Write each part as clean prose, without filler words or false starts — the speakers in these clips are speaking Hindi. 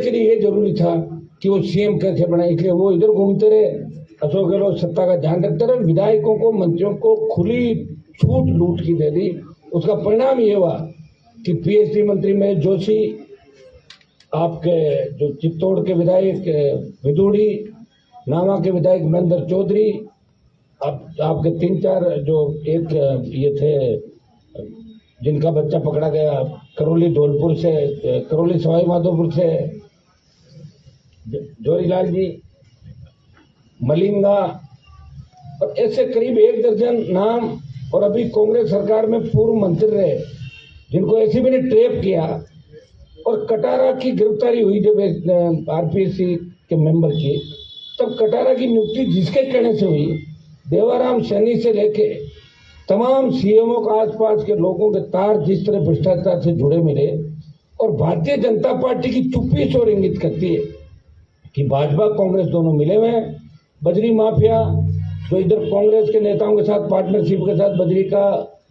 के लिए ये जरूरी था कि वो सीएम कैसे बने, इसलिए वो इधर घूमते रहे। अशोक गहलोत सत्ता का ध्यान रखते रहे, विधायकों को मंत्रियों को खुली छूट लूट की दे दी। उसका परिणाम ये हुआ कि पीएचडी मंत्री में जोशी, आपके जो चित्तौड़ के विधायक विदुड़ी, नावा के विधायक महेंद्र चौधरी, आपके 3-4 जो एक ये थे जिनका बच्चा पकड़ा गया करौली धौलपुर से, करौली सवाई माधोपुर से, जोरीलाल जी, मलिंगा, और ऐसे करीब 1 दर्जन नाम। और अभी कांग्रेस सरकार में पूर्व मंत्री रहे जिनको ऐसे भी ने ट्रैप किया। और कटारा की गिरफ्तारी हुई जब आरपीएससी के मेंबर की, तब कटारा की नियुक्ति जिसके कहने से हुई, देवाराम सैनी से लेके तमाम सीएमओ का आसपास के लोगों के तार जिस तरह भ्रष्टाचार से जुड़े मिले। और भारतीय जनता पार्टी की चुप्पी इस ओर इंगित करती है कि भाजपा कांग्रेस दोनों मिले हुए हैं। बजरी माफिया जो इधर कांग्रेस के नेताओं के साथ पार्टनरशिप के साथ बजरी का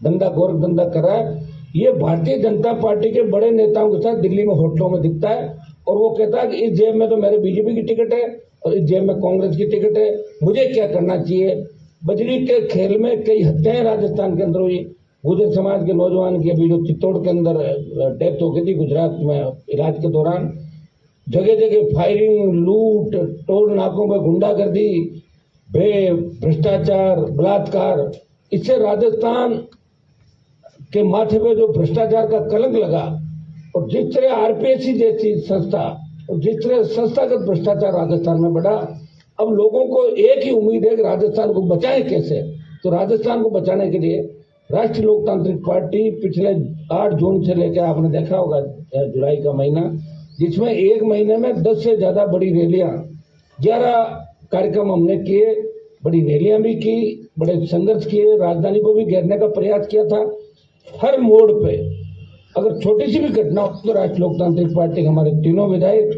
धंधा, गोरख धंधा कर रहा है, ये भारतीय जनता पार्टी के बड़े नेताओं के साथ दिल्ली में होटलों में दिखता है। और वो कहता है कि इस जेब में तो मेरे बीजेपी की टिकट है और इस जेब में कांग्रेस की टिकट है, मुझे क्या करना चाहिए। बजरी के खेल में कई हत्याएं राजस्थान के अंदर हुई। गुर्जर समाज के नौजवान की अभी जो चित्तौड़ के अंदर डेथ हो गई थी गुजरात में इलाज के दौरान, जगह जगह फायरिंग, लूट, टोल नाकों पर गुंडागर्दी, भ्रष्टाचार, बलात्कार। इससे राजस्थान के माथे पे जो भ्रष्टाचार का कलंक लगा। और जिस तरह आरपीएससी जैसी संस्था और जिस तरह संस्थागत भ्रष्टाचार राजस्थान में बढ़ा, अब लोगों को एक ही उम्मीद है कि राजस्थान को बचाएं कैसे। तो राजस्थान को बचाने के लिए राष्ट्रीय लोकतांत्रिक पार्टी पिछले 8 जून से लेकर आपने देखा होगा जुलाई का महीना, जिसमें 1 महीने में 10 से ज्यादा बड़ी रैलियां, 11 कार्यक्रम हमने किए, बड़ी रैलियां भी की, बड़े संघर्ष किए, राजधानी को भी घेरने का प्रयास किया था। हर मोड़ पे अगर छोटी सी भी घटना हो तो राष्ट्रीय लोकतांत्रिक पार्टी के हमारे तीनों विधायक,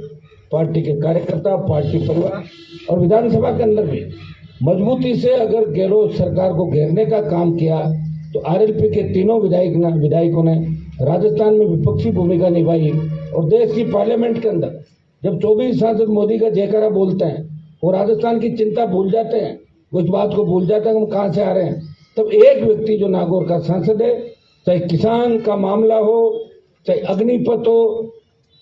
पार्टी के कार्यकर्ता, पार्टी परिवार और विधानसभा के अंदर भी मजबूती से अगर गहलोत सरकार को घेरने का काम किया, तो आरएलपी के तीनों विधायकों ने राजस्थान में विपक्षी भूमिका निभाई। और देश की पार्लियामेंट के अंदर जब 24 सांसद मोदी का जयकारा बोलते हैं, वो राजस्थान की चिंता भूल जाते हैं, वो इस बात को भूल जाते हैं हम कहां से आ रहे हैं। तब एक व्यक्ति जो नागौर का सांसद है, चाहे किसान का मामला हो, चाहे अग्निपथ हो,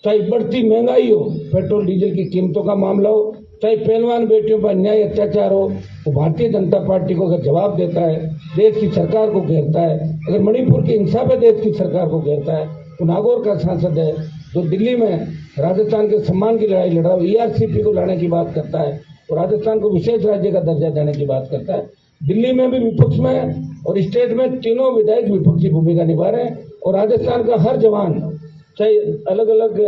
चाहे बढ़ती महंगाई हो, पेट्रोल डीजल की कीमतों का मामला हो, चाहे पहलवान बेटियों पर अन्याय अत्याचार हो, वो भारतीय जनता पार्टी को अगर जवाब देता है, देश की सरकार को घेरता है। अगर मणिपुर की हिंसा पे देश की सरकार को घेरता है, तो नागौर का सांसद है जो दिल्ली में राजस्थान के सम्मान की लड़ाई लड़ रहा है, ईआरसीपी को लाने की बात करता है और राजस्थान को विशेष राज्य का दर्जा देने की बात करता है। दिल्ली में भी विपक्ष में और स्टेट में तीनों विधायक विपक्षी भूमिका निभा रहे हैं। और राजस्थान का हर जवान, चाहे अलग अलग,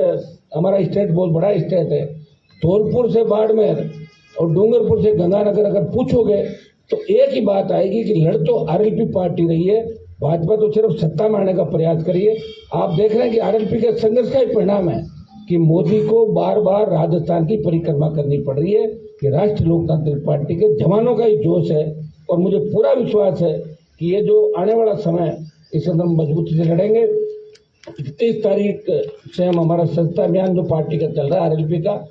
हमारा स्टेट बहुत बड़ा स्टेट है, धौलपुर से बाड़मेर और डूंगरपुर से गंगानगर अगर पूछोगे तो एक ही बात आएगी कि लड़ तो आरएलपी पार्टी रही है, भाजपा तो सिर्फ सत्ता में आने का प्रयास करिए। आप देख रहे हैं कि आरएलपी के संघर्ष का ही परिणाम है कि मोदी को बार बार राजस्थान की परिक्रमा करनी पड़ रही है। कि राष्ट्रीय लोकतांत्रिक पार्टी के जवानों का ही जोश है और मुझे पूरा विश्वास है कि ये जो आने वाला समय, इसे हम मजबूती से लड़ेंगे। 31 तारीख से हम हमारा स्वच्छता अभियान जो पार्टी का चल रहा है आरएलपी का,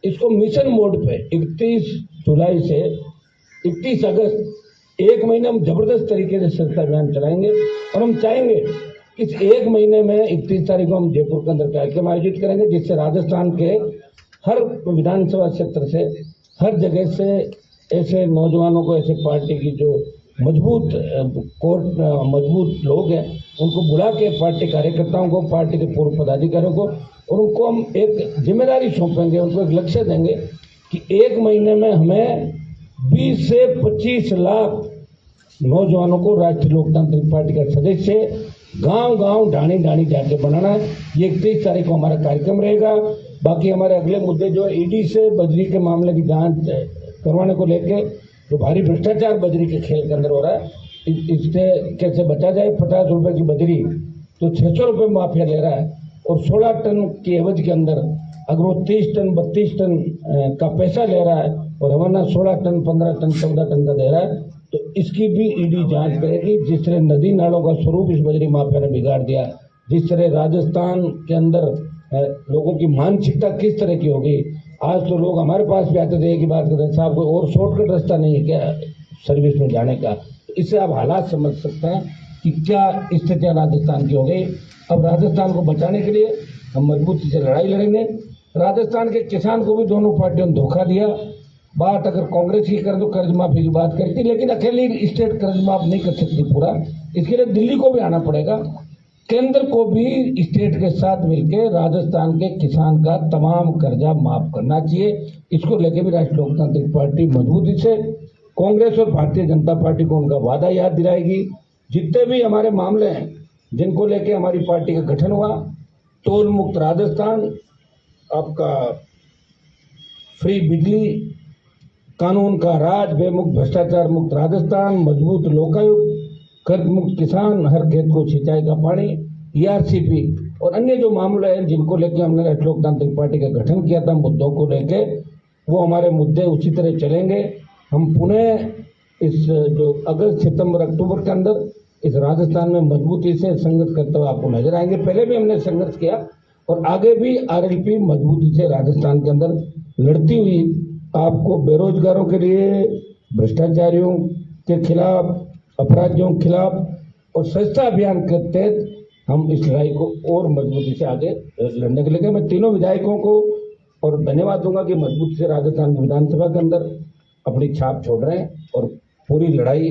इसको मिशन मोड पे 31 जुलाई से 31 अगस्त 1 महीने हम जबरदस्त तरीके से स्वच्छता अभियान चलाएंगे। और हम चाहेंगे इस 1 महीने में 31 तारीख को हम जयपुर के अंदर कार्यक्रम आयोजित करेंगे, जिससे राजस्थान के हर विधानसभा क्षेत्र से, हर जगह से ऐसे नौजवानों को, ऐसे पार्टी की जो मजबूत लोग हैं, उनको बुला के पार्टी कार्यकर्ताओं को, पार्टी के पूर्व पदाधिकारियों को, और उनको हम एक जिम्मेदारी सौंपेंगे, उनको एक लक्ष्य देंगे कि 1 महीने में हमें 20 से 25 लाख नौजवानों को राष्ट्रीय लोकतांत्रिक पार्टी का सदस्य गांव-गांव, ढाणी-ढाणी जाके बनाना है। ये 31 तारीख को हमारा कार्यक्रम रहेगा। बाकी हमारे अगले मुद्दे जो ईडी से बजरी के मामले की जांच करवाने को लेके, जो भारी भ्रष्टाचार बजरी के खेल के अंदर हो रहा है, इससे कैसे बचा जाए। 50 रुपए की बजरी तो 600 रुपए माफिया ले रहा है और 16 टन की एवज के अंदर अगर वो 30 टन 32 टन का पैसा ले रहा है और हमारा 16 टन 15 टन 14 टन का दे रहा है, तो इसकी भी ईडी जांच करेगी। जिस तरह नदी नालों का स्वरूप इस बजरी माफिया ने बिगाड़ दिया, जिस तरह राजस्थान के अंदर लोगों की मानसिकता किस तरह की होगी। आज तो लोग हमारे पास भी आते थे, एक ही बात करते हैं, साहब कोई और शॉर्टकट रास्ता नहीं है क्या सर्विस में जाने का। इससे आप हालात समझ सकते हैं कि क्या स्थितियां राजस्थान की हो गई। अब राजस्थान को बचाने के लिए हम मजबूती से लड़ाई लड़ेंगे। राजस्थान के किसान को भी दोनों पार्टियों ने धोखा दिया। बात अगर कांग्रेस की कर दो कर्ज माफी की बात करती, लेकिन अकेली स्टेट कर्ज माफ नहीं कर सकती पूरा, इसके लिए दिल्ली को भी आना पड़ेगा। केंद्र को भी स्टेट के साथ मिलकर राजस्थान के किसान का तमाम कर्जा माफ करना चाहिए। इसको लेकर भी राष्ट्रीय लोकतांत्रिक पार्टी मजबूती से कांग्रेस और भारतीय जनता पार्टी को उनका वादा याद दिलाएगी। जितने भी हमारे मामले हैं जिनको लेकर हमारी पार्टी का गठन हुआ, टोल मुक्त राजस्थान, आपका फ्री बिजली, कानून का राज, बेमुक्त भ्रष्टाचार मुक्त राजस्थान, मजबूत लोकायुक्त, कर्ज मुक्त किसान, हर खेत को सिंचाई का पानी, ईआरसीपी और अन्य जो मामले हैं जिनको लेकर हमने राष्ट्रीय लोकतांत्रिक पार्टी का गठन किया था, मुद्दों को लेके वो हमारे मुद्दे उसी तरह चलेंगे। हम पुनः इस जो अगस्त, सितंबर, अक्टूबर के अंदर इस राजस्थान में मजबूती से संघर्ष करते हुए आपको नजर आएंगे। पहले भी हमने संघर्ष किया और आगे भी आरएलपी मजबूती से राजस्थान के अंदर लड़ती हुई आपको बेरोजगारों के लिए, भ्रष्टाचारियों के खिलाफ, अपराधियों के खिलाफ और स्वच्छता अभियान के तहत हम इस लड़ाई को और मजबूती से आगे लड़ने के लिए मैं तीनों विधायकों को और धन्यवाद दूंगा कि मजबूती से राजस्थान विधानसभा के अंदर अपनी छाप छोड़ रहे हैं और पूरी लड़ाई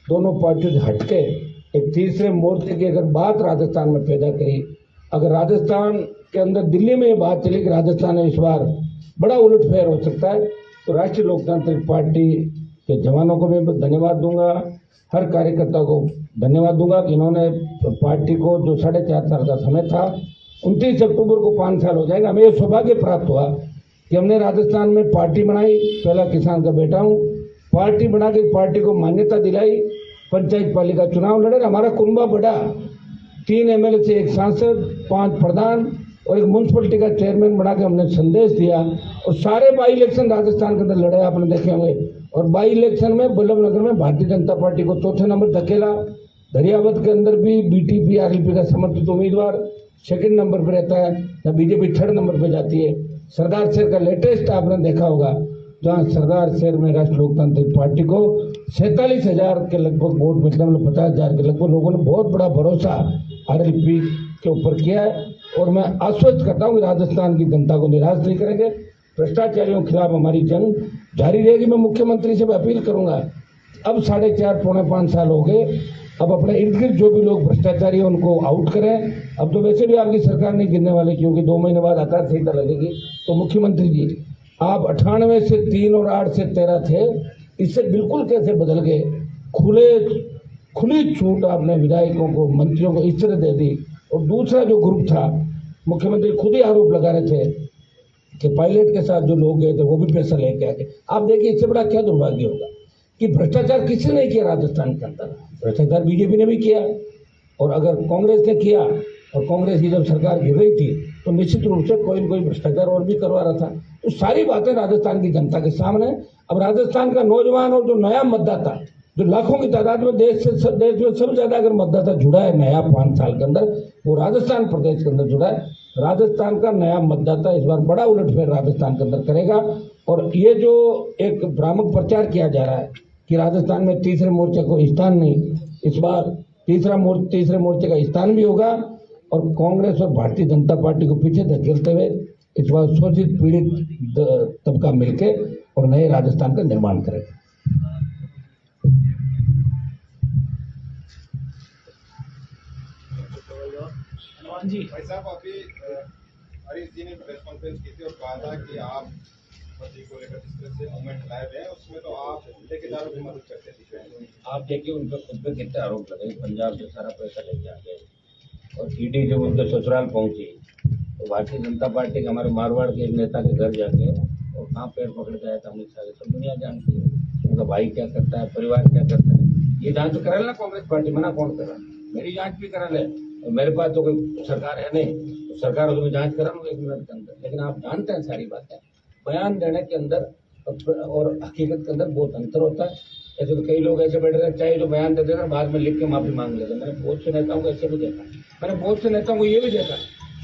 दोनों पार्टियों से हटके एक तीसरे मोर्चे की अगर बात राजस्थान में पैदा करी, अगर राजस्थान के अंदर दिल्ली में ये बात चली कि राजस्थान में इस बार बड़ा उलटफेर हो सकता है, तो राष्ट्रीय लोकतांत्रिक पार्टी के जवानों को मैं धन्यवाद दूंगा, हर कार्यकर्ता को धन्यवाद दूंगा कि इन्होंने पार्टी को जो 4.5 साल का समय था, 29 अक्टूबर को 5 साल हो जाएगा। हमें ये सौभाग्य प्राप्त हुआ कि हमने राजस्थान में पार्टी बनाई, पहला किसान का बेटा हूँ, पार्टी बना के पार्टी को मान्यता दिलाई, पंचायत पालिका चुनाव लड़े, हमारा कुनबा बढ़ा, 3 एमएलए से 1 सांसद, 5 प्रधान और एक म्यूनसिपलिटी का चेयरमैन बना के हमने संदेश दिया और सारे बाई इलेक्शन राजस्थान के अंदर लड़े, आपने देखे होंगे। और बाई इलेक्शन में बल्लभनगर में भारतीय जनता पार्टी को चौथे नंबर धकेला, दरियावत के अंदर भी बीटीपी आरएलपी का समर्थित उम्मीदवार सेकंड नंबर पर रहता है, या बीजेपी 3rd नंबर पर जाती है। सरदार शहर का लेटेस्ट आपने देखा होगा, जहाँ सरदार शहर में राष्ट्रीय लोकतांत्रिक पार्टी को 47,000 के लगभग वोट मिलते हैं, मतलब 50,000 के लगभग लोगों ने बहुत बड़ा भरोसा आरएलपी के ऊपर किया है। और मैं आश्वस्त करता हूँ कि राजस्थान की जनता को निराश नहीं करेंगे, भ्रष्टाचारियों के खिलाफ हमारी जंग जारी रहेगी। मैं मुख्यमंत्री से भी अपील करूंगा, अब 4.5 पौने 5 साल हो गए, अब अपने इर्द गिर्द जो भी लोग भ्रष्टाचारी हैं उनको आउट करें। अब तो वैसे भी आपकी सरकार नहीं गिरने वाली, क्योंकि 2 महीने बाद आचार संहिता लगेगी। तो मुख्यमंत्री जी, आप 98 से 3 और 8 से 13 थे, इससे बिल्कुल कैसे बदल गए? खुली छूट आपने विधायकों को, मंत्रियों को इस तरह दे दी। और दूसरा जो ग्रुप था, मुख्यमंत्री खुद ही आरोप लगा रहे थे कि पायलट के साथ जो लोग गए थे वो भी पैसा लेके आ गए। आप देखिए, इससे बड़ा क्या दुर्भाग्य होगा कि भ्रष्टाचार किसी ने किया राजस्थान के अंदर, भ्रष्टाचार बीजेपी ने भी किया और अगर कांग्रेस ने किया, और कांग्रेस की जब सरकार गिर रही थी तो निश्चित रूप से कोई न कोई भ्रष्टाचार और भी करवा रहा था। तो सारी बातें राजस्थान की जनता के सामने। अब राजस्थान का नौजवान और जो नया मतदाता, जो लाखों की तादाद में देश में सबसे ज्यादा अगर मतदाता जुड़ा है नया 5 साल के अंदर, वो राजस्थान प्रदेश के अंदर जुड़ा है। राजस्थान का नया मतदाता इस बार बड़ा उलटफेर राजस्थान के अंदर करेगा। और ये जो एक भ्रामक प्रचार किया जा रहा है कि राजस्थान में तीसरे मोर्चे को स्थान नहीं, इस बार तीसरे मोर्चे का स्थान भी होगा और कांग्रेस और भारतीय जनता पार्टी को पीछे धकेलते हुए इस बार शोषित पीड़ित तबका मिलके और नए राजस्थान का निर्माण करेगा। जी भाई साहब, अभी हरीश जी ने प्रेस कॉन्फ्रेंस की थी और कहा था कि आप मोदी को लेकर जिस तरह से मूवमेंट लाए हुए हैं उसमें तो आप ठेकेदारों की मदद करते थे। आप देखिए उन पर खुद पे कितने आरोप लगे, पंजाब से सारा पैसा लेके आ गए और ईडी जब उनके ससुराल पहुंची तो भारतीय जनता पार्टी के हमारे मारवाड़ के एक नेता के घर जाके और कहाँ पैर पकड़ के आया था अमित शाह, सब दुनिया जानती है उनका भाई क्या करता है, परिवार क्या करता है। ये जांच तो करा लेना कांग्रेस पार्टी, मना कौन कर रहा है? मेरी जांच भी करा ले, मेरे पास तो कोई सरकार है नहीं, तो सरकार को मैं जांच करा लूँ 1 मिनट के अंदर। लेकिन आप जानते हैं सारी बातें, बयान देने के अंदर और हकीकत के अंदर बहुत अंतर होता है। ऐसे तो कई लोग ऐसे बैठे रहते, चाहे जो बयान देते हैं बाद में लिख के माफी मांग लेते। मैंने बहुत से नेताओं को ऐसे भी देखा, मैंने बहुत से नेताओं को ये भी देखा,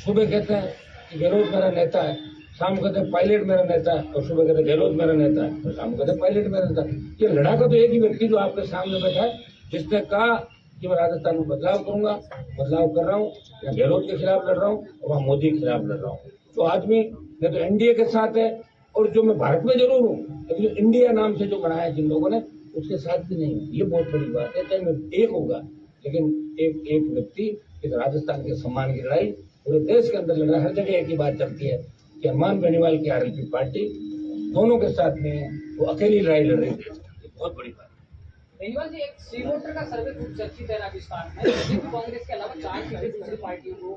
सुबह कहते हैं कि गहलोत मेरा नेता है, शाम को कहते पायलट मेरा नेता है, और सुबह कहते गहलोत मेरा नेता है, और शाम को कहते पायलट मेरा नेता है। ये लड़ाका तो एक ही व्यक्ति जो आपके सामने बैठा है, जिसने कहा कि मैं राजस्थान में बदलाव करूंगा, बदलाव कर रहा हूँ, मैं गहलोत के खिलाफ लड़ रहा हूँ और वहाँ मोदी के खिलाफ लड़ रहा हूँ। तो आदमी न तो एनडीए के साथ है, और जो मैं भारत में जरूर हूँ, लेकिन जो इंडिया नाम से जो बनाया जिन लोगों ने, उसके साथ भी नहीं हूँ। ये बहुत बड़ी बात है। चाहे मैं एक होगा, लेकिन एक व्यक्ति इस राजस्थान के सम्मान की लड़ाई पूरे देश के अंदर लड़ रहा है। हर जगह एक ही बात चलती है कि हनुमान बेनीवाल की आरएलपी पार्टी दोनों के साथ में है, वो अकेली लड़ाई लड़ रही है। बहुत बड़ी बात। बेनीवाल जी, एक सी वोटर का सर्वे खूब चर्चित है राजस्थान में, लेकिन कांग्रेस के अलावा 4 सीटें दूसरी पार्टियों को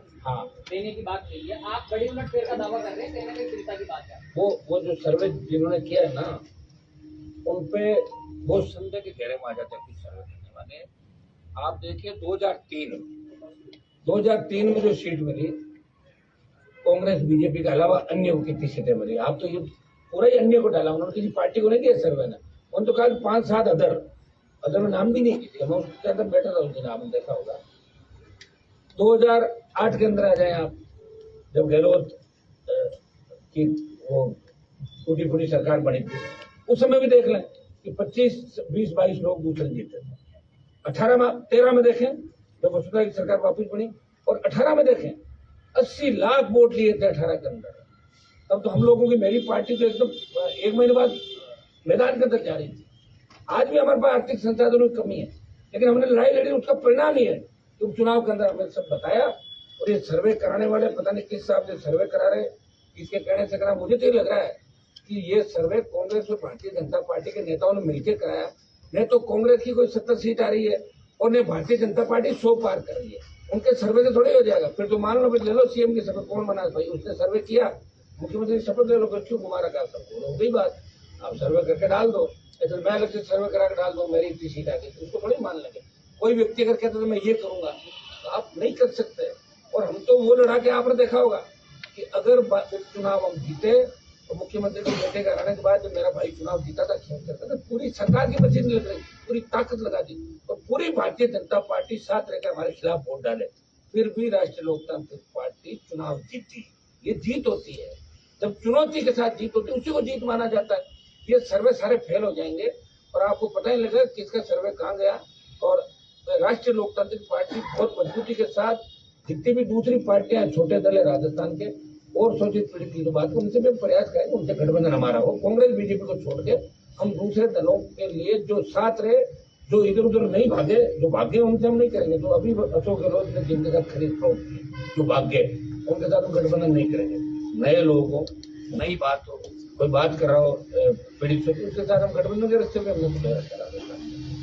देने की बात कही है। आप बड़ी उलटफेर का दावा कर रहे हैं, कहीं ना कहीं चिंता की बात है। वो जो सर्वे जिन्होंने किया है ना, उन पे बहुत संदेह के घेरे में आ जाते हैं कुछ सर्वे करने वाले। आप देखिए 2003 में जो सीट मिली कांग्रेस बीजेपी के अलावा अन्य को कितनी सीटें मिली, आप तो ये पूरा ही अन्य को डाला, उन्होंने किसी पार्टी को नहीं दिया सर्वे ने। उन्होंने तो कहा 5-7 अदर में नाम भी नहीं किया। मैं उसके अंदर बैठा था, उस दिन आपने देखा होगा। 2008 के अंदर आ जाए आप, जब गहलोत की वो टूटी फूटी सरकार बनी थी, उस समय भी देख लें कि 25-20-22 लोग दूसरे जीते थे। 13 में देखें जब वसुंधरा की सरकार वापस बनी, और 18 में देखें 80 लाख वोट लिए थे 18 के अंदर। तब तो हम लोगों की, मेरी पार्टी तो एकदम 1 महीने बाद मैदान के अंदर जा रही थी। आज भी हमारे पास आर्थिक संसाधनों की कमी है, लेकिन हमने लड़ाई लड़ी, उसका परिणाम ही है कि उपचुनाव के अंदर हमने सब बताया। और ये सर्वे कराने वाले पता नहीं किस हिसाब से सर्वे करा रहे, किसके कहने से करा। मुझे तो ये लग रहा है कि ये सर्वे कांग्रेस और भारतीय जनता पार्टी के नेताओं ने मिलकर कराया। नहीं तो कांग्रेस की कोई 70 सीट आ रही है और नहीं भारतीय जनता पार्टी 100 पार कर रही है। उनके सर्वे से थोड़ी हो जाएगा। फिर तो मान लो, ले लो सीएम की शपथ, कौन बना भाई, उसने सर्वे किया, मुख्यमंत्री शपथ ले लो, फिर क्यों घुमा रखा सबको, हो गई बात। आप सर्वे करके डाल दो, ऐसे मैं अलग से सर्वे करा के डाल दो, मेरी इतनी सीट आ गई, तो उसको थोड़ी मान लेंगे। कोई व्यक्ति अगर कहता है मैं ये करूंगा, तो आप नहीं कर सकते। और हम तो वो लड़ा के, आपने देखा होगा कि अगर उपचुनाव हम जीते तो मुख्यमंत्री को बेटे का रहने के बाद जब मेरा भाई चुनाव जीता था, खेल करता था, पूरी सरकार की मशीन लग रही, पूरी ताकत लगा दी, और पूरी भारतीय जनता पार्टी साथ रहकर हमारे खिलाफ वोट डाले, फिर भी राष्ट्रीय लोकतांत्रिक पार्टी चुनाव जीती। ये जीत होती है, जब चुनौती के साथ जीत होती है, उसी को जीत माना जाता है। ये सर्वे सारे फेल हो जाएंगे और आपको पता ही लगेगा किसका सर्वे कहाँ गया। और राष्ट्रीय लोकतांत्रिक पार्टी बहुत मजबूती के साथ, जितनी भी दूसरी पार्टियां, छोटे दल है राजस्थान के और शोषित पीड़ित की जो बात है, उनसे भी प्रयास करेंगे, उनसे गठबंधन हमारा हो। कांग्रेस बीजेपी को छोड़ के हम दूसरे दलों के लिए जो साथ रहे, जो इधर उधर नहीं भागे, जो भागे उनसे हम नहीं करेंगे। तो अभी अशोक गहलोत ने जिनके साथ खरीद फरोख्त की, जो भागे, उनके साथ हम गठबंधन नहीं करेंगे। नए लोग हो, नई बात हो, कोई बात कर रहा हो पीड़ित से, उसके साथ हम गठबंधन के रास्ते में हमने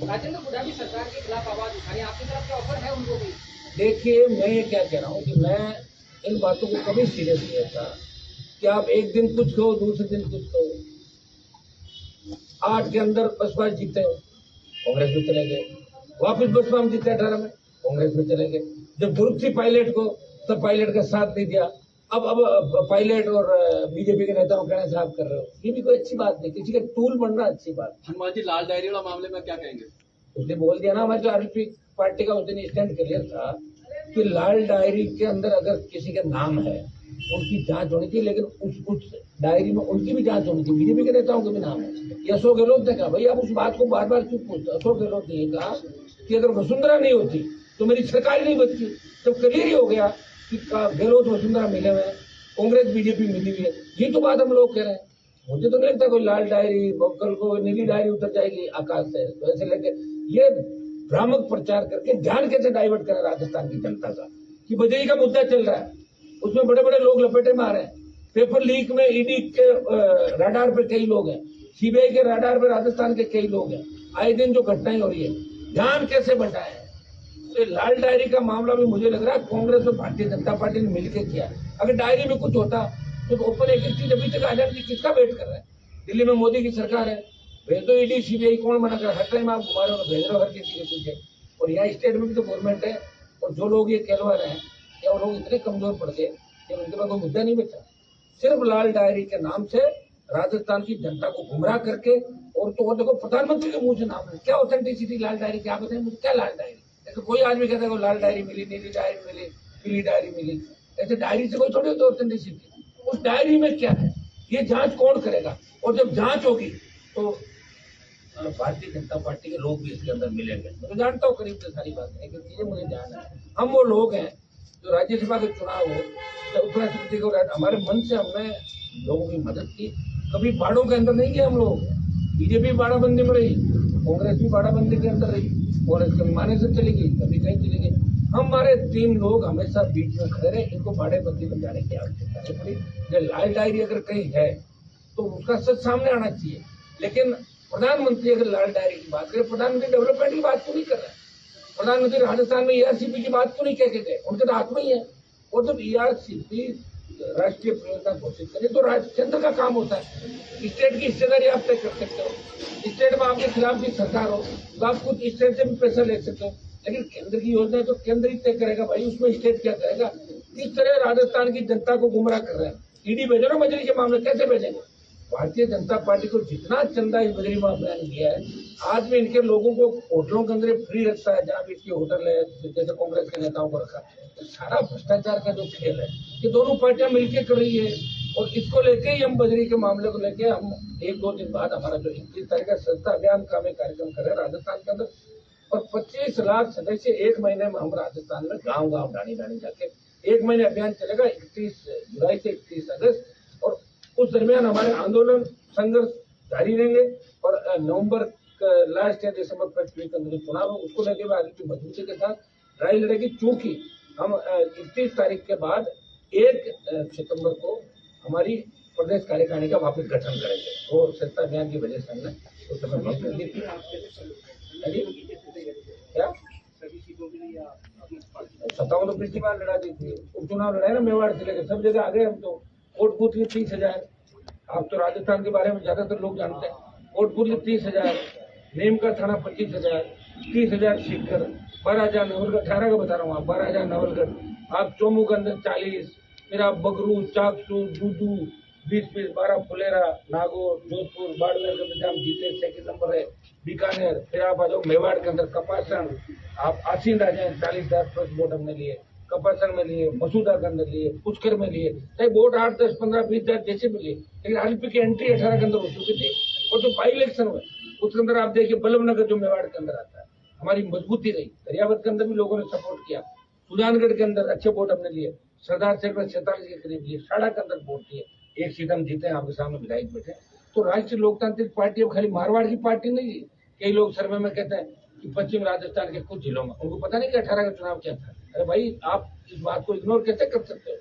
राजेंद्र हुड्डा भी सरकार के खिलाफ आवाज उठाई, आपकी तरफ क्या ऑफर है उनको भी? देखिए, मैं ये क्या कह रहा हूँ कि मैं इन बातों को कभी सीरियस लिया था कि आप एक दिन कुछ कहो, दूसरे दिन कुछ कहो। 8 के अंदर बसपा जीते, कांग्रेस में चले गए, वापिस बसपा में जीते 18 में, कांग्रेस में चले गए। जब जरूरत थी पायलट को, तब पायलट का साथ नहीं दिया। अब पायलट और बीजेपी के नेताओं कहने से आप कर रहे हो, ये भी कोई अच्छी बात नहीं। किसी का टूल बनना अच्छी बात। हनुमान जी, लाल डायरी वाला मामले में क्या कहेंगे? उसने बोल दिया ना, हमारे जो आरएलपी पार्टी का उस दिन स्टैंड क्लियर था कि लाल डायरी के अंदर अगर किसी का नाम है, उनकी जांच होनी चाहिए, लेकिन उस डायरी में उनकी भी जांच होनी चाहिए, बीजेपी के नेताओं के भी नाम है। अशोक गहलोत ने कहा, भाई आप उस बात को बार बार क्यों पूछते? अशोक गहलोत ने कहा कि अगर वसुंधरा नहीं होती तो मेरी सरकार ही नहीं बनती। तो क्लियर ही हो गया कि गहलोत वसुंधरा मिले हुए हैं, कांग्रेस बीजेपी मिली हुई है। ये तो बात हम लोग कह रहे हैं। मुझे तो नहीं लगता कोई लाल डायरी, कल को नीली डायरी उतर जाएगी आकाश से। तो ऐसे लेके ये भ्रामक प्रचार करके ध्यान कैसे डाइवर्ट करें राजस्थान की जनता का कि बजरी का मुद्दा चल रहा है, उसमें बड़े बड़े लोग लपेटे में आ रहे हैं। पेपर लीक में ईडी के राडार पे कई लोग हैं, सीबीआई के राडार पे राजस्थान के कई लोग हैं। आए दिन जो घटनाएं हो रही है, ध्यान कैसे बटाए। तो लाल डायरी का मामला भी मुझे लग रहा है कांग्रेस और भारतीय जनता पार्टी ने मिलकर किया। अगर डायरी में कुछ होता तो ओपन एक चीज अभी तक आ जाती, किसका वेट कर रहे हैं? दिल्ली में मोदी की सरकार है, भेज दो ईडी सीबीआई, कौन मना कर? हर टाइम आप घुमा रहे हो, भेज रहे हो हर किसी के पीछे। और यहाँ स्टेट में भी तो गवर्नमेंट है, और जो लोग ये कहलवा रहे हैं क्या वो लोग इतने कमजोर पड़ गए कि उनके पास कोई मुद्दा नहीं बचा। सिर्फ लाल डायरी के नाम से राजस्थान की जनता को गुमराह करके, और तो देखो प्रधानमंत्री के मुंह से नाम है, क्या ऑथेंटिसिटी लाल डायरी की? आप बताएं मुझे, क्या लाल डायरी? तो कोई आदमी कहता है लाल डायरी मिली, नीली डायरी मिली, पीली डायरी मिली, ऐसे डायरी से कोई थोड़ी तो ऑथेंटिसिटी, उस डायरी में क्या है ये जांच कौन करेगा, और जब जांच होगी तो भारतीय जनता पार्टी के लोग भी इसके अंदर मिलेंगे। मैं जानता हूँ करीब से सारी बातें, लेकिन चीजें मुझे ध्यान है। हम वो लोग हैं जो राज्यसभा के चुनाव हो या उपराष्ट्रपति को, हमारे मन से हमने लोगों की मदद की, कभी बाड़ों के अंदर नहीं गए हम लोग। बीजेपी बाड़ाबंदी में रही, कांग्रेस भी बाड़ाबंदी के अंदर रही, कांग्रेस कभी माने से चली गई, कभी कहीं चली गई। हमारे 3 लोग हमेशा बीच में खड़े रहे, इनको बाड़ेबंदी में जाने की आवश्यकता नहीं पड़ी। लाल डायरी अगर कहीं है तो उसका सच सामने आना चाहिए, लेकिन प्रधानमंत्री अगर लाल डायरी की बात करें, प्रधानमंत्री डेवलपमेंट की बात क्यों नहीं कर रहे हैं? प्रधानमंत्री राजस्थान में ईआरसीपी की बात क्यों नहीं कह के गए? उनके तो हाथ में ही है। और जब ईआरसीपी राष्ट्रीय परियोजना घोषित करे तो केंद्र का काम होता है, स्टेट की हिस्सेदारी आप तय कर सकते हो। स्टेट में आपके खिलाफ भी सरकार हो तो आप कुछ स्टेट से भी पैसा ले सकते हो, लेकिन केंद्र की योजना तो केंद्र ही तय करेगा भाई, उसमें स्टेट क्या करेगा? इस तरह राजस्थान की जनता को गुमराह कर रहे हैं। ईडी भेजो ना बजरी के मामले, कैसे भेजेंगे? भारतीय जनता पार्टी को जितना चंदा इस बजरी मामले ने दिया है, आज भी इनके लोगों को होटलों के अंदर फ्री रखता है, जहाँ भी इसके होटल है, जैसे कांग्रेस के नेताओं को रखा। तो सारा भ्रष्टाचार का जो खेल है ये दोनों पार्टियां मिलकर कर रही है, और इसको लेके ही हम बजरी के मामले को लेके हम 1-2 दिन बाद हमारा जो 21 तारीख का स्वच्छता अभियान का में कार्यक्रम कर रहे हैं राजस्थान के अंदर, और 25 लाख सदस्य 1 महीने में हम राजस्थान में गाँव डाणी जाके 1 महीने अभियान चलेगा, 31 जुलाई से 31 अगस्त। और उस दरमियान हमारे आंदोलन संघर्ष जारी रहेंगे, और नवंबर लास्ट या दिसंबर फर्स्ट वीक के अंदर चुनाव हो, उसको लेकर आगे की मजबूती के साथ लड़ाई लड़ेगी। चूंकि हम 31 तारीख के बाद 1 सितंबर को हमारी प्रदेश कार्यकारिणी का वापस गठन करेंगे, वो स्वच्छता अभियान की वजह से हमने उस समय भंग कर दी थी। क्या 57 तो पिछली बार लड़ा दी थी, उपचुनाव लड़ाए ना मेवाड़ जिले के, सब जगह आ गए हम तो। कोट बूथ में 30,000, आप तो राजस्थान के बारे में ज्यादातर लोग जानते हैं। कोट बूथ में 30,000, नीम का थाना 25,000, 30,000 सीकर, 12,000 नवलगढ़, 18 का बता रहा हूँ, आप 12,000 नवलगढ़, आप चोमू के अंदर 40, फिर आप बगरू, चाकसू, दूदू 20-20, 12 फुलेरा, नागौर, जोधपुर, बाड़मेर के अंदर जीते 2 नंबर है, बीकानेर, फिर आप आ जाओ मेवाड़ के अंदर कपासन, आप आसीन आ जाए 40,000 प्लस वोट हमने लिए, कपासन में लिए, मसूदा के अंदर लिए, पुष्कर में लिए, चाहे वोट 8, 10, 15, 20,000 जैसे में लिए, लेकिन आरपी की एंट्री 18 के अंदर हो चुकी थी। और जो बाई इलेक्शन हुए उसके अंदर आप देखिए बल्लभनगर जो मेवाड़ के अंदर आता है, हमारी मजबूती रही। दरियावत के अंदर भी लोगों ने सपोर्ट किया, सुजानगढ़ के अंदर अच्छे वोट हमने लिए, सरदार शेख में 47 के करीब लिए, साड़ा के अंदर वोट लिए, 1 सीट हम जीते हैं, आपके सामने विधायक बैठे। तो राष्ट्रीय लोकतांत्रिक पार्टी अब खाली मारवाड़ की पार्टी नहीं है। कई लोग सर्वे में कहते हैं कि पश्चिम राजस्थान के कुछ जिलों में, उनको पता नहीं कि 18 का चुनाव क्या था। अरे भाई, आप इस बात को इग्नोर कैसे कर सकते हो?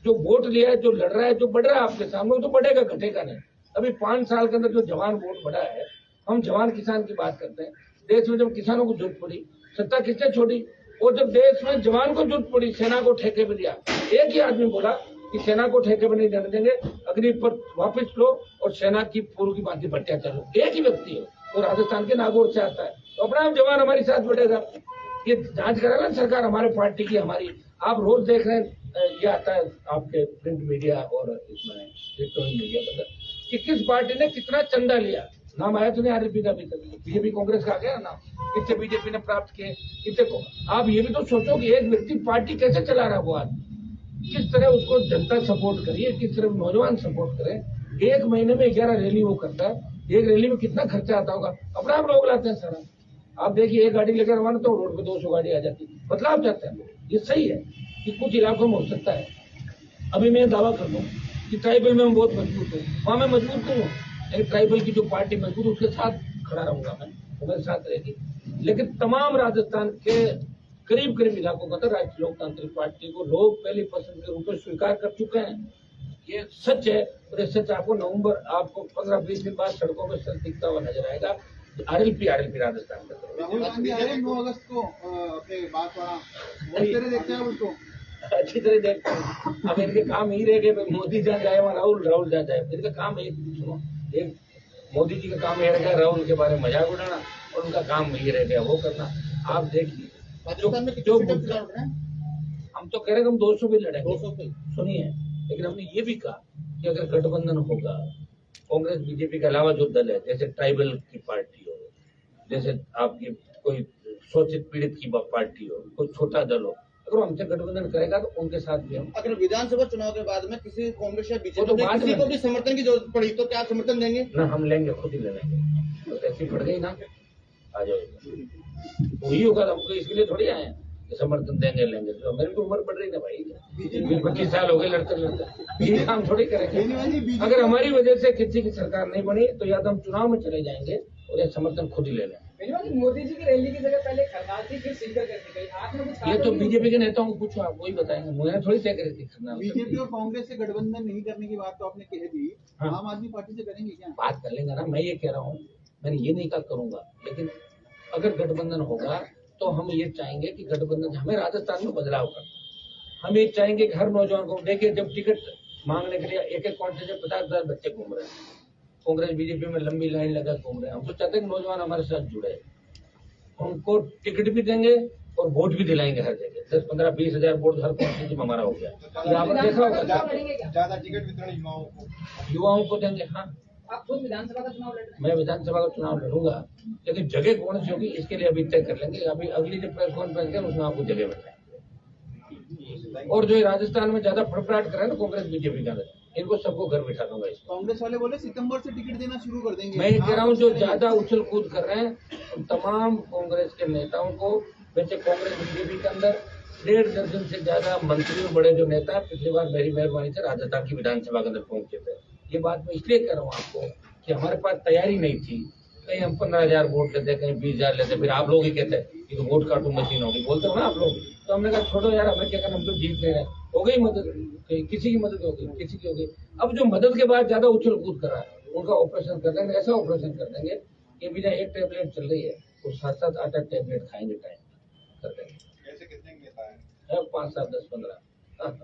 जो वोट लिया है, जो लड़ रहा है, जो बढ़ रहा है आपके सामने, वो तो बढ़ेगा, घटेगा नहीं। अभी 5 साल के अंदर जो जवान वोट बढ़ा है, हम जवान किसान की बात करते हैं। देश में जब किसानों को जरूरत पड़ी, सत्ता किसने छोड़ी? और जब देश में जवान को जरूरत पड़ी, सेना को ठेके पे दिया। एक ही आदमी बोला कि सेना को ठेके पे नहीं देने देंगे, अग्निपथ वापस लो और सेना की पूर्व की बातें भट्टिया चलो। एक ही व्यक्ति है, वो राजस्थान के नागौर से आता है, तो अपना जवान हमारे साथ बढ़ेगा। ये जांच करा ना सरकार हमारे पार्टी की, हमारी। आप रोज देख रहे हैं, ये आता है आपके प्रिंट मीडिया और इसमें इलेक्ट्रॉनिक मीडिया के अंदर कि किस पार्टी ने कितना चंदा लिया। नाम आया तो नहीं आरपी का, अभी तक बीजेपी कांग्रेस का आ गया नाम, कितने बीजेपी ने प्राप्त किए, कितने को। आप ये भी तो सोचो कि एक व्यक्ति पार्टी कैसे चला रहा है, वो आदमी किस तरह उसको जनता सपोर्ट करिए, किस तरह नौजवान सपोर्ट करें। 1 महीने में 11 रैली वो करता है, एक रैली में कितना खर्चा आता होगा, अपना आप लोग लाते हैं सारा। आप देखिए, एक गाड़ी लेकर रवाना तो रोड पे 200 गाड़ी आ जाती, बदलाव चाहते हैं। ये सही है कि कुछ इलाकों में हो सकता है। अभी मैं दावा कर दूं कि ट्राइबल में मैं बहुत मजबूत हूँ, वहां मैं मजबूत नहीं हूँ, लेकिन ट्राइबल की जो पार्टी मजबूत, उसके साथ खड़ा रहूंगा मैं, वो मेरे साथ रहेगी। लेकिन तमाम राजस्थान के करीब करीब इलाकों का तो राष्ट्रीय लोकतांत्रिक पार्टी को लोग पहली पसंद के रूप में स्वीकार कर चुके हैं। ये सच है, और ये सच आपको नवंबर, आपको 15-20 दिन बाद सड़कों में सच दिखता हुआ नजर आएगा। आरएलपी राजस्थान का राहुल गांधी आए 9 अगस्त को अपने बात देखते हैं उसको अच्छी तरह देखते हैं। अब इनके काम ही रह गए, मोदी जहाँ जाए वहाँ राहुल जहाँ जाए, इनका काम एक सुनो, एक मोदी जी का काम यह रह गया राहुल के बारे में मजाक उड़ाना, और उनका काम ये रह गया वो करना। आप देखिए जो हम तो कह रहे हम 200 भी लड़ेंगे, 200 पे सुनिए, लेकिन हमने ये भी कहा कि अगर गठबंधन होगा, कांग्रेस बीजेपी के अलावा जो दल है, जैसे ट्राइबल की पार्टी हो, जैसे आपकी कोई शोषित पीड़ित की पार्टी हो, कोई छोटा दल हो, अगर वो हमसे गठबंधन करेगा तो उनके साथ भी हम। अगर विधानसभा चुनाव के बाद में किसी कांग्रेस या वो बीजेपी तो ने बाद किसी में को भी समर्थन की जरूरत पड़ी तो क्या आप समर्थन देंगे? ना, हम लेंगे, खुद ही ले लेंगे। तो ऐसी पड़ गई ना, आ जाएगा वही होगा। हमको इसके लिए थोड़ी आए हैं कि समर्थन देंगे लेंगे। तो मेरी भी उम्र बढ़ रही है भाई, 25 साल हो गए लड़ते लड़ते, ये काम थोड़ी करेंगे। अगर हमारी वजह से किसी की सरकार नहीं बनी तो या तो हम चुनाव में चले जाएंगे और या समर्थन खुद ही ले लेंगे। मोदी जी की रैली की जगह पहले खरगाल थी, फिर सीकर कैसे गई? आपने कुछ ये तो बीजेपी के नेताओं को पूछो, आप वही बताएंगे, मुझे थोड़ी तय करी थी करना। बीजेपी और कांग्रेस से गठबंधन नहीं करने की बात तो आपने कह दी, हाँ। आम आदमी पार्टी से करेंगे क्या? बात कर लेंगे ना, मैं ये कह रहा हूँ, मैंने ये नहीं कहा करूंगा, लेकिन अगर गठबंधन होगा तो हम ये चाहेंगे कि गठबंधन, हमें राजस्थान में बदलाव करना। हम ये चाहेंगे कि हर नौजवान को, देखिए जब टिकट मांगने के लिए एक कॉन्टेस्ट में 50,000 बच्चे घूम रहे हैं, कांग्रेस बीजेपी में लंबी लाइन लगा घूम रहे हैं। हम तो चाहते हैं कि नौजवान हमारे साथ जुड़े, उनको टिकट भी देंगे और वोट भी दिलाएंगे हर जगह। 10, 15, 20 हजार वोट हर कॉन्स्टिट्यूंसी में हमारा हो गया। ये आपने देखा होगा, ज्यादा टिकट वितरण युवाओं को देंगे। हाँ, आप खुद विधानसभा का चुनाव लड़ रहे हैं? मैं विधानसभा का चुनाव लड़ूंगा, लेकिन जगह कौन सी होगी इसके लिए अभी तय कर लेंगे। अभी अगली जो प्रेस कॉन्फ्रेंस है उसमें आपको जगह बताएंगे। और जो राजस्थान में ज्यादा फड़फड़ाहट कर रहे हैं ना कांग्रेस बीजेपी का, इनको सबको घर बिठा दूंगा। इसको कांग्रेस वाले बोले सितंबर से टिकट देना शुरू कर देंगे। मैं ये कह रहा हूँ, जो ज्यादा उछल कूद कर रहे हैं उन तमाम कांग्रेस के नेताओं को, वैसे कांग्रेस बीजेपी के अंदर 1.5 दर्जन से ज्यादा मंत्री और बड़े जो नेता पिछली बार मेरी मेहरबानी से राजस्थान की विधानसभा के अंदर पहुंचे थे। ये बात मैं इसलिए कह रहा हूँ आपको कि हमारे पास तैयारी नहीं थी। कहीं हम 15,000 वोट लेते, कहीं 20,000 लेते, फिर आप लोग ही कहते कि तो वोट काटू मशीन होगी, बोलते हो ना आप लोग। तो हमने कहा छोड़ो यार, हमें क्या करना, हम तो जीत रहे हैं। हो गई मदद, किसी की मदद हो गई, किसी की हो गई। अब जो मदद के बाद ज्यादा उछल कूद कर रहा है उनका ऑपरेशन कर देंगे। ऐसा ऑपरेशन कर देंगे कि बिना एक टैबलेट चल रही है वो 7-7, 8-8 टैबलेट खाएंगे, टाइम कर देंगे। कैसे कितने नेता है? 5, 7, 10, 15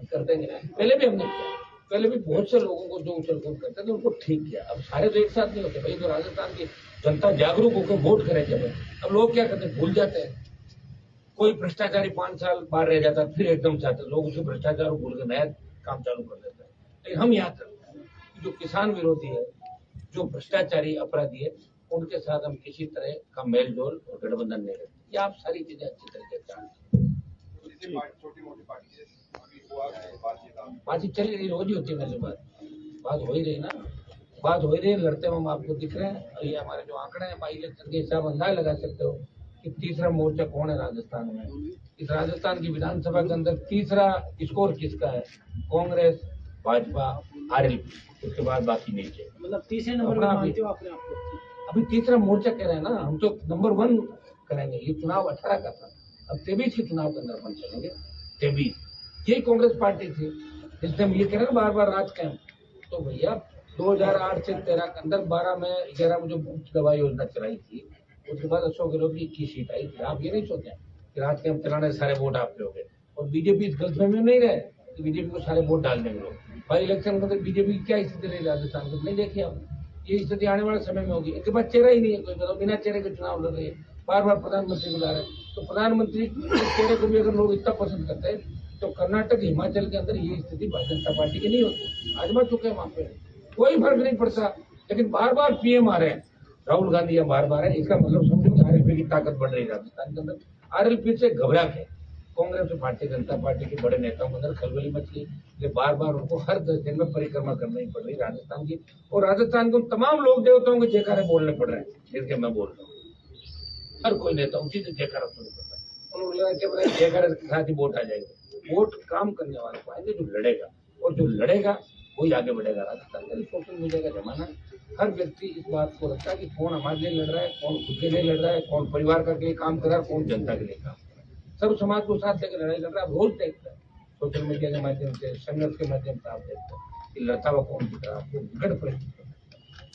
कर देंगे। पहले भी हमने किया, पहले भी बहुत से लोगों को जो उछल कूद करते थे उनको ठीक किया। अब सारे तो एक साथ नहीं होते भाई, तो राजस्थान की जनता जागरूक होकर वोट करे जब। अब लोग क्या करते हैं, भूल जाते हैं। कोई भ्रष्टाचारी 5 साल बाहर रह जाता है, फिर एकदम चाहते लोग उसे भ्रष्टाचार को भूल के नया काम चालू कर देते हैं। लेकिन हम याद रखते हैं कि जो किसान विरोधी है, जो भ्रष्टाचारी अपराधी है, उनके साथ हम किसी तरह का मेल जोल और गठबंधन नहीं रखते। ये आप सारी चीजें अच्छी तरीके से जानते हैं। छोटी मोटी पार्टी अभी हुआ बातचीत बातचीत चली रही, रोज ही होती है मेरे बात हो ही रही ना, बात हो ही रही है। लड़ते हम आपको दिख रहे हैं। और ये हमारे जो आंकड़े हैं बाई इलेक्शन के हिसाब अंदाज लगा सकते हो कि तीसरा मोर्चा कौन है राजस्थान में। इस राजस्थान की विधानसभा के अंदर तीसरा स्कोर किसका है? कांग्रेस, भाजपा, आरएलपी, उसके बाद बाकी नीचे। मतलब तीसरे नंबर पर मानते हो अपने आप को? अभी तीसरा मोर्चा कह रहे हैं ना, हम तो नंबर 1 करेंगे। ये चुनाव 18 का था, अब 23 के चुनाव के अंदर अपन चलेंगे। 23 यही कांग्रेस पार्टी थी जिसने हम ये कह रहे हैं बार बार राज कैंप। तो भैया 2008 से 13 के अंदर 12 में 11 में जो दवा योजना चलाई थी, उसके बाद अशोक गहलोत की 21 सीट आई थी। आप ये नहीं सोचे कि राज कैंप चलाने से सारे वोट आपके हो गए। और बीजेपी इस गलतफहमी में नहीं रहे कि बीजेपी को सारे वोट डाल देंगे लोग। भाई इलेक्शन के अंदर बीजेपी की क्या स्थिति रही राजस्थान में नहीं देखिए आप। ये स्थिति आने वाले समय में होगी। इनके पास चेहरा ही नहीं है कोई, मतलब बिना चेहरे के चुनाव लड़ रही है। बार बार प्रधानमंत्री बुला रहे हैं, तो प्रधानमंत्री के चेहरे को भी अगर लोग इतना पसंद करते हैं तो कर्नाटक, हिमाचल के अंदर ये स्थिति भारतीय जनता पार्टी की नहीं होती। आजमा चुके हैं वहां पे, कोई फर्क नहीं पड़ता। लेकिन बार बार पीएम आ रहे हैं, राहुल गांधी बार बार है, इसका मतलब समझो कि आरएलपी की ताकत बढ़ रही है राजस्थान के अंदर। आरएलपी से घबरा के कांग्रेस और भारतीय जनता पार्टी के बड़े नेताओं के अंदर खलबली मच गई। ये बार बार उनको हर 10 दिन में परिक्रमा करनी पड़ रही राजस्थान की। और राजस्थान को तमाम लोग देवताओं के जयकारे बोलने पड़ रहे हैं, जिसके मैं बोल रहा हूँ। हर कोई नेता उसी से जयकारा सुनना पड़ता है। उन्होंने लगा कि जयकारे के साथ ही वोट आ जाएगा। वोट काम करने वाले को आएंगे, जो लड़ेगा, और जो लड़ेगा वही आगे बढ़ेगा। राजस्थान में सोशल मीडिया का जमाना है, हर व्यक्ति इस बात को रखता है कि कौन हमारे लिए लड़ रहा है, कौन खुद के लिए लड़ रहा है, कौन परिवार के लिए काम कर रहा है, कौन जनता के लिए काम कर रहा है। सब समाज को साथ लेकर लड़ाई लड़ रहा है। रोज देखते हैं सोशल मीडिया के माध्यम से, संघर्ष के माध्यम से आप देखते हैं कि लड़ता हुआ कौन दिख रहा है आपको। विकट परिस्थिति।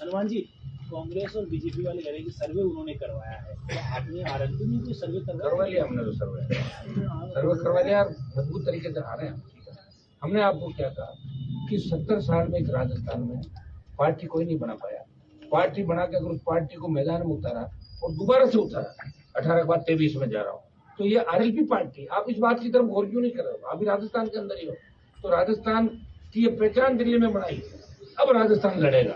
हनुमान जी, कांग्रेस और बीजेपी वाले कह रहे हैं कि सर्वे उन्होंने करवाया है, तो आपने आरएलपी में कोई सर्वे करवा लिया? हमने तो सर्वे करवा लिया, मजबूत तरीके से आ रहे हैं। हमने आपको क्या कहा कि 70 साल में एक राजस्थान में पार्टी कोई नहीं बना पाया। पार्टी बना के अगर उस पार्टी को मैदान में उतारा और दोबारा से उतारा, 18 के बाद 23 में जा रहा हूँ, तो ये आरएलपी पार्टी। आप इस बात की तरफ गौर क्यों नहीं कर रहे हो? अभी राजस्थान के अंदर ही हो। तो राजस्थान की ये पहचान दिल्ली में बनाई, अब राजस्थान लड़ेगा।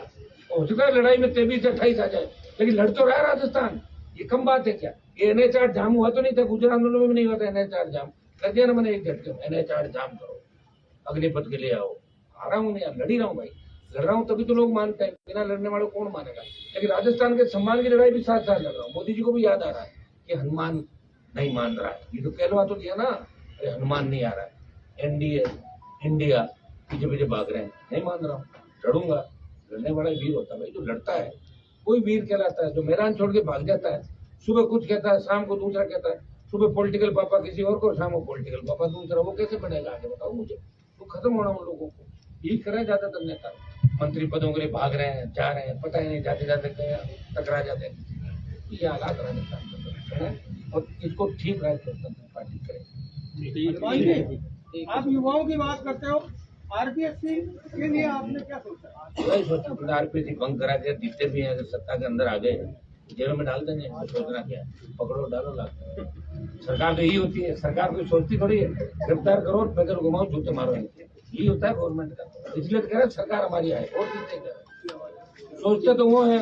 हो सकता है लड़ाई में 23 से 28 आ जाए, लेकिन लड़ तो रहा है राजस्थान। ये कम बात है क्या? ये NH8 जाम हुआ तो नहीं था, गुजरात आंदोलन में नहीं हुआ था NH8 जाम। कर दिया ना मैंने एक झटके में, NH8 जाम करो, अग्निपथ के लिए आओ। आ रहा हूँ मैं यार, लड़ ही रहा हूँ भाई, लड़ रहा हूँ तभी तो लोग मानते हैं, बिना लड़ने वालों कौन मानेगा। लेकिन राजस्थान के सम्मान की लड़ाई भी साथ साथ लड़ रहा हूँ। मोदी जी को भी याद आ रहा है कि हनुमान नहीं मान रहा है, ये तो कहलवा तो दिया ना, अरे हनुमान नहीं आ रहा है, NDA इंडिया पीछे पीछे भाग रहे हैं, नहीं मान रहा हूँ, लड़ूंगा। लड़ने वाला वीर होता है भाई, जो लड़ता है कोई वीर कहलाता है। जो मैदान छोड़ के भाग जाता है, सुबह कुछ कहता है, शाम को दूसरा कहता है, सुबह पॉलिटिकल पापा किसी और को, शाम को पॉलिटिकल पापा दूसरा, वो कैसे बनेगा आगे बताओ मुझे। तो खत्म होना उन लोगों को, यही कर रहे हैं ज्यादातर नेता, मंत्री पदों के लिए भाग रहे हैं, जा रहे हैं, पता ही नहीं, जाते जाते टकरा जाते हैं। ये हालात राजस्थान में, और इसको ठीक राजस्थान पार्टी करेगी। आप युवाओं की बात करते हो, आरपीएससी के लिए आपने क्या सोचा? नहीं सोचा, आरपीएससी भंग करा के जीतते भी हैं, अगर सत्ता के अंदर आ गए जेलों में डाल देंगे, तो सोचना क्या है, पकड़ो डालो लाओ। सरकार तो यही होती है, सरकार कोई सोचती थोड़ी है, गिरफ्तार करो, पैदल घुमाओ, जूते मारो, यही होता है गवर्नमेंट का। इसलिए तो कह रहे सरकार हमारी आए, और कितने सोचते तो वो है